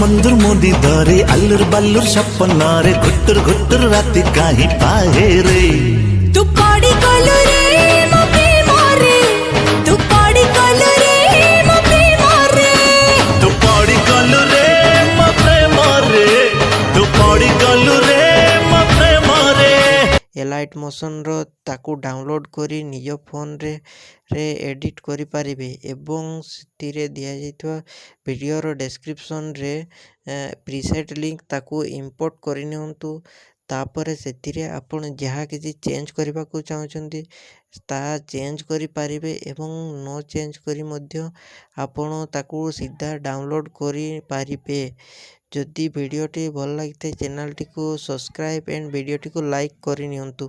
मंदुर मोदी दरे अल्लुर बल्लुर सपनारे घुट्टुर घुट्टुर राति काही पाहे रे तू पाड़ी कलु रे मपे मारे तू पाड़ी कलु रे मपे मारे तू पाड़ी कलु रे मपे मारे तू पाड़ी कलु रे मपे मारे एलाइट मोशन रो ताकू डाउनलोड करी निज फोन रे एडिट करि पारिबे एवं सिथिरे दिया जाइतवा वीडियो रो डिस्क्रिप्शन रे प्रीसेट लिंक ताकू इंपोर्ट करि नियंतु तापर सेथिरे आपण जहाँ किसी चेंज करबा को चाहछंती ता चेंज करि पारिबे एवं नो चेंज करी मध्य आपण ताकू सीधा डाउनलोड करि पारिबे। जदि वीडियोटी भल लगी चैनल टी को सब्सक्राइब एंड वीडियोटी को लाइक करि नियंतु।